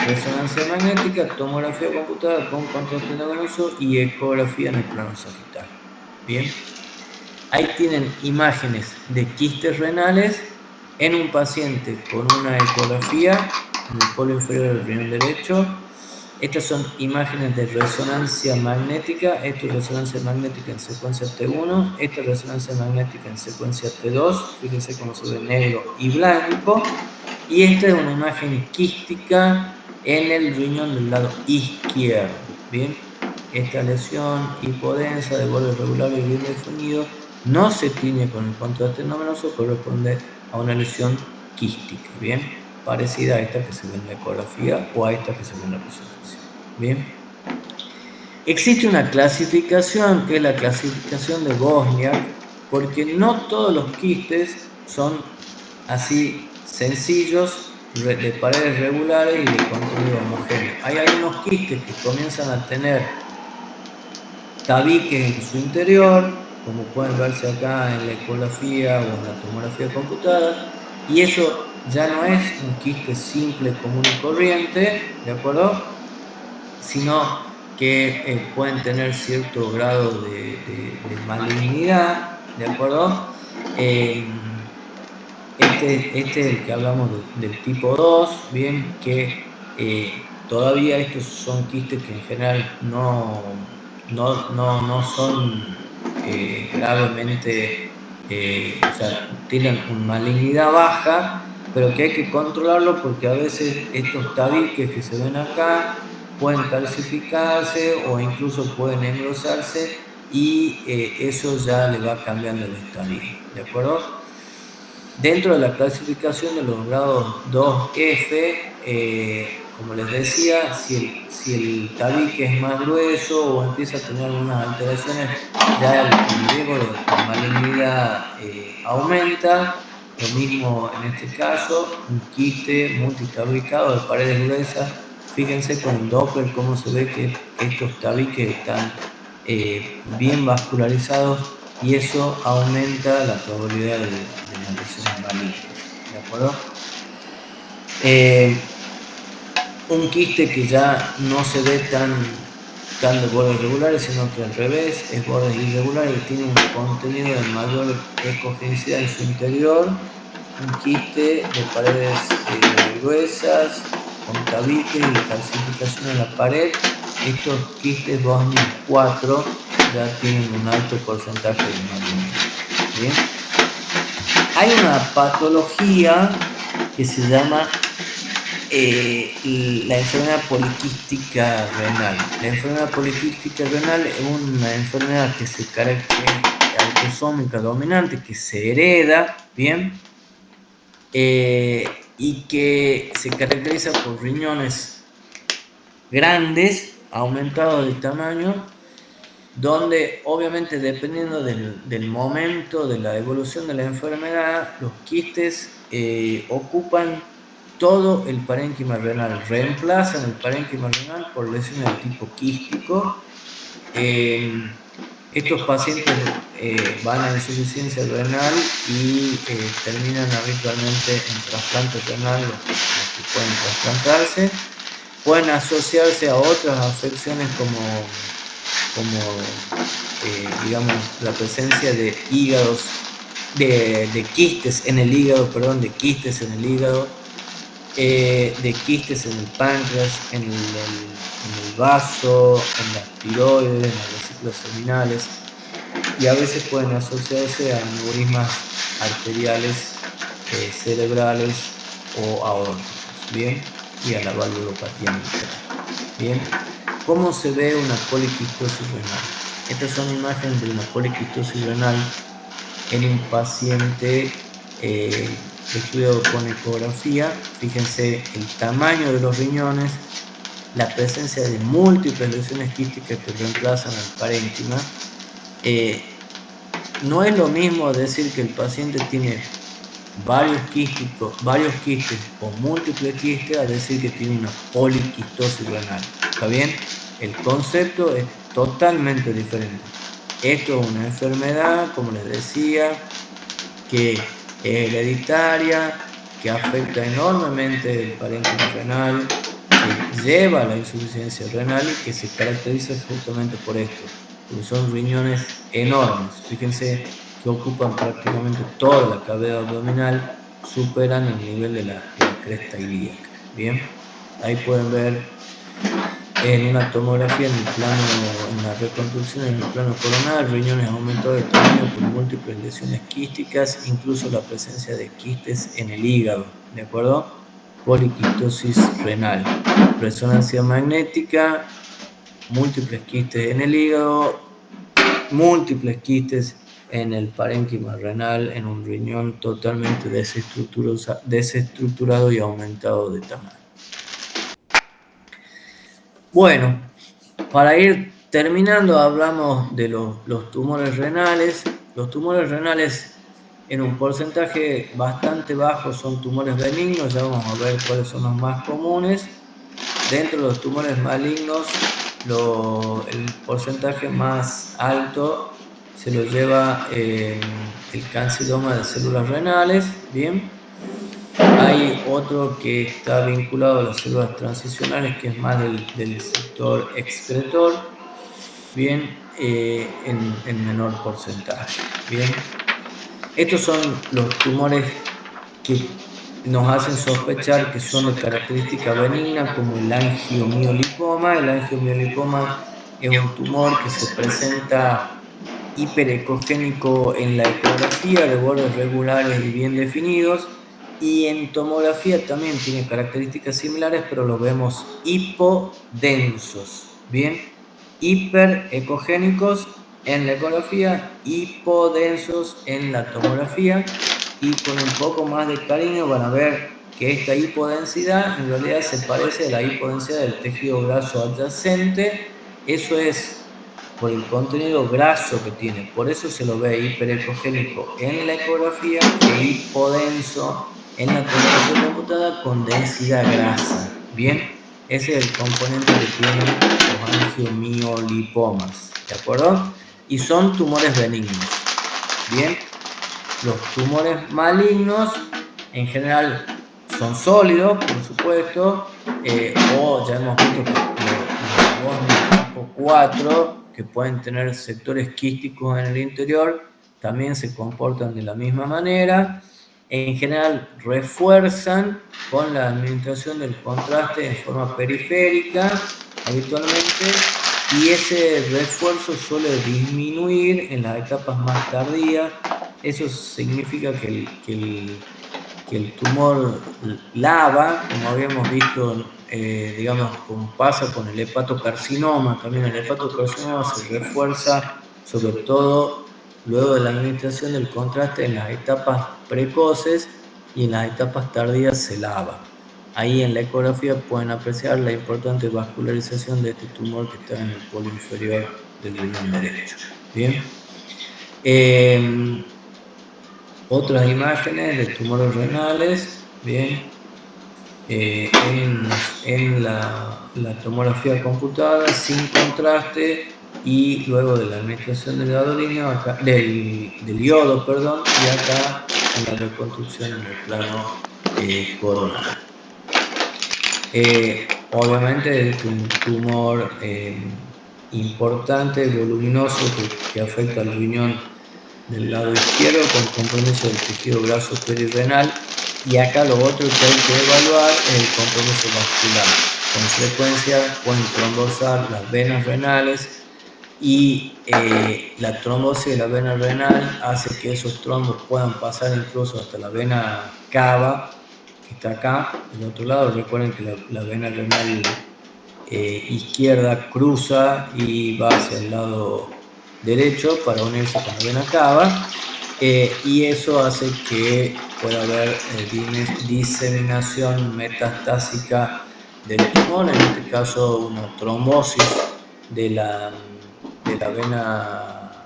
Resonancia magnética, tomografía computada con contraste endovenoso y ecografía en el plano sagital. Bien. Ahí tienen imágenes de quistes renales en un paciente con una ecografía en el polo inferior del riñón derecho. Estas son imágenes de resonancia magnética. Esto es resonancia magnética en secuencia T1. Esta es resonancia magnética en secuencia T2. Fíjense cómo se ve negro y blanco. Y esta es una imagen quística en el riñón del lado izquierdo. Bien, esta lesión hipodensa de borde regular y bien definido no se tiñe con el contraste endovenoso, corresponde a una lesión quística. Bien, parecida a esta que se ve en la ecografía o a esta que se ve en la resonancia. Bien. Existe una clasificación que es la clasificación de Wozniak, porque no todos los quistes son así sencillos, de paredes regulares y de contenido homogéneo. Hay algunos quistes que comienzan a tener tabiques en su interior, como pueden verse acá en la ecografía o en la tomografía computada, y eso ya no es un quiste simple, común y corriente, ¿de acuerdo? Sino que pueden tener cierto grado de malignidad, ¿de acuerdo? Este es el que hablamos del tipo 2, bien, que todavía estos son quistes que en general no son gravemente, o sea, tienen una malignidad baja, pero que hay que controlarlo porque a veces estos tabiques que se ven acá pueden calcificarse o incluso pueden engrosarse y eso ya le va cambiando el estadio, ¿de acuerdo? Dentro de la clasificación de los grados 2F, como les decía, si el tabique es más grueso o empieza a tener algunas alteraciones, ya el riesgo de malignidad aumenta. Lo mismo en este caso, un quiste multitabicado de paredes gruesas. Fíjense con el Doppler cómo se ve que estos tabiques están bien vascularizados y eso aumenta la probabilidad de las lesiones malignas. ¿De acuerdo? Un quiste que ya no se ve tan de bordes regulares, sino que al revés, es bordes irregulares y tiene un contenido de mayor ecogenicidad en su interior. Un quiste de paredes gruesas, con tabiques y calcificación en la pared. Estos quistes Wozniak 4 ya tienen un alto porcentaje de malignidad. Bien. Hay una patología que se llama la enfermedad poliquística renal. La enfermedad poliquística renal es una enfermedad que se caracteriza autosómica dominante, que se hereda, bien, y que se caracteriza por riñones grandes, aumentados de tamaño, donde obviamente dependiendo del momento de la evolución de la enfermedad, los quistes ocupan todo el parénquima renal, reemplazan el parénquima renal por lesiones de tipo quístico. Estos pacientes van a insuficiencia renal y terminan habitualmente en trasplante renal, los que pueden trasplantarse. Pueden asociarse a otras afecciones como digamos, la presencia de hígados, de quistes en el hígado, de quistes en el hígado, de quistes en el páncreas, en el vaso, en la tiroides, en las vesículas seminales, y a veces pueden asociarse a aneurismas arteriales, cerebrales o aórticos, ¿bien? Y a la valvulopatía mitral, ¿bien? ¿Cómo se ve una poliquistosis renal? Estas son imágenes de una poliquistosis renal en un paciente estudiado con ecografía. Fíjense el tamaño de los riñones, la presencia de múltiples lesiones quísticas que reemplazan al parénquima. No es lo mismo decir que el paciente tiene varios quistes o múltiples quistes a decir que tiene una poliquistosis renal. ¿Está bien? El concepto es totalmente diferente. Esto es una enfermedad, como les decía, que es hereditaria, que afecta enormemente el parénquima renal, que lleva a la insuficiencia renal y que se caracteriza justamente por esto, porque son riñones enormes. Fíjense que ocupan prácticamente toda la cavidad abdominal, superan el nivel de la cresta ilíaca. Bien, ahí pueden ver en una tomografía en la reconstrucción en el plano coronar, riñones aumentados de tamaño con múltiples lesiones quísticas, incluso la presencia de quistes en el hígado, ¿de acuerdo? Poliquistosis renal, resonancia magnética, múltiples quistes en el hígado, múltiples quistes en el parénquima renal, en un riñón totalmente desestructurado y aumentado de tamaño. Bueno, para ir terminando, hablamos de los tumores renales. Los tumores renales en un porcentaje bastante bajo son tumores benignos, ya vamos a ver cuáles son los más comunes. Dentro de los tumores malignos, el porcentaje más alto se lo lleva el carcinoma de células renales, ¿bien? Hay otro que está vinculado a las células transicionales, que es más del sector excretor, bien, en menor porcentaje, bien. Estos son los tumores que nos hacen sospechar que son de característica benigna, como el angiomiolipoma. El angiomiolipoma es un tumor que se presenta hiperecogénico en la ecografía, de bordes regulares y bien definidos, y en tomografía también tiene características similares, pero los vemos hipodensos, ¿bien? Hiperecogénicos en la ecografía, hipodensos en la tomografía, y con un poco más de cariño van a ver que esta hipodensidad en realidad se parece a la hipodensidad del tejido graso adyacente. Eso es por el contenido graso que tiene, por eso se lo ve hiperecogénico en la ecografía e hipodenso en la tomografía computada con densidad grasa. Bien, ese es el componente que tienen los angiomiolipomas, ¿de acuerdo? Y son tumores benignos. Bien, los tumores malignos en general son sólidos, por supuesto, o ya hemos visto que los tipo 4, que pueden tener sectores quísticos en el interior, también se comportan de la misma manera. En general refuerzan con la administración del contraste en forma periférica habitualmente, y ese refuerzo suele disminuir en las etapas más tardías. Eso significa que el tumor lava, como habíamos visto, digamos, como pasa con el hepatocarcinoma. También el hepatocarcinoma se refuerza sobre todo luego de la administración del contraste en las etapas precoces, y en las etapas tardías se lava. Ahí en la ecografía pueden apreciar la importante vascularización de este tumor que está en el polo inferior del riñón derecho. Bien. Otras imágenes de tumores renales, bien, en la tomografía computada sin contraste, y luego de la administración del yodo, perdón, y acá en la reconstrucción en el plano coronal. Obviamente es un tumor importante, voluminoso, que afecta al riñón del lado izquierdo con compromiso del tejido graso perirenal. Y acá lo otro que hay que evaluar es el compromiso vascular. Con frecuencia pueden trombosar las venas renales y la trombosis de la vena renal hace que esos trombos puedan pasar incluso hasta la vena cava, que está acá, del otro lado. Recuerden que la vena renal izquierda cruza y va hacia el lado derecho para unirse con la vena cava, y eso hace que pueda haber diseminación metastásica del tumor, en este caso una trombosis de la vena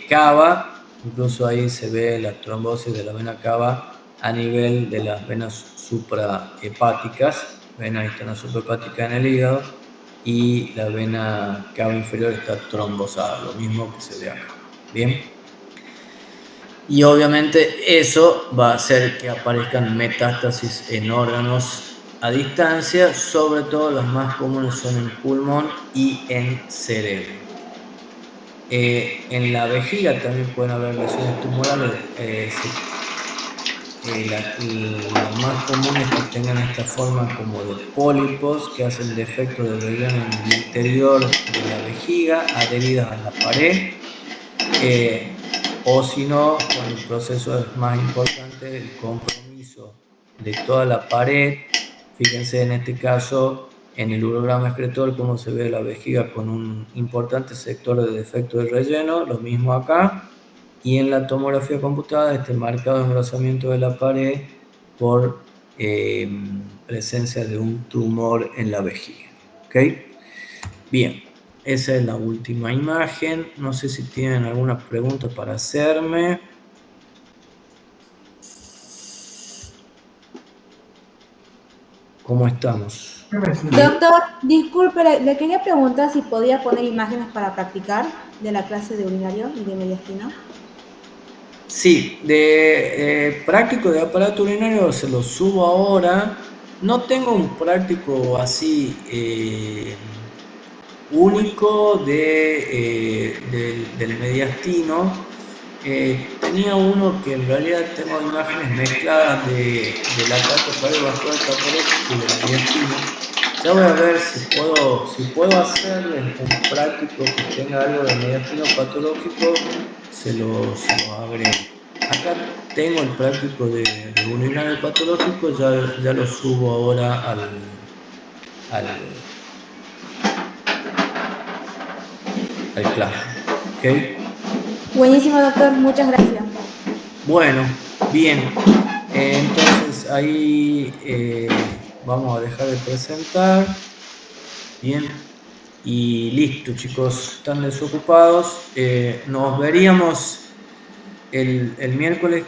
cava. Incluso ahí se ve la trombosis de la vena cava a nivel de las venas suprahepáticas, vena externa suprahepática en el hígado, y la vena cava inferior está trombosada, lo mismo que se ve acá. Bien. Y obviamente eso va a hacer que aparezcan metástasis en órganos a distancia, sobre todo las más comunes son en pulmón y en cerebro. En la vejiga también pueden haber lesiones tumorales. Lo más común es que tengan esta forma como de pólipos que hacen defecto de relleno en el interior de la vejiga, adheridas a la pared, o si no, cuando el proceso es más importante, el compromiso de toda la pared. Fíjense en este caso, en el urograma excretor, cómo se ve la vejiga con un importante sector de defecto de relleno, lo mismo acá. Y en la tomografía computada, este marcado engrosamiento de la pared por presencia de un tumor en la vejiga. ¿Ok? Bien, esa es la última imagen. No sé si tienen alguna pregunta para hacerme. ¿Cómo estamos? Doctor, disculpe, le quería preguntar si podía poner imágenes para practicar de la clase de urinario y de mediastino. Sí, de práctico de aparato urinario se lo subo ahora. No tengo un práctico así único del mediastino. Tenía uno que en realidad tengo imágenes mezcladas del aparato cardiovascular patológico y del mediastino. Ya voy a ver si puedo hacerles un práctico que tenga algo de mediastino patológico, se los agrego. Acá tengo el práctico de urinario patológico, ya lo subo ahora al Classroom. ¿Ok? Buenísimo, doctor, muchas gracias. Bueno, bien. Entonces ahí vamos a dejar de presentar. Bien. Y listo, chicos, están desocupados. Nos veríamos el miércoles.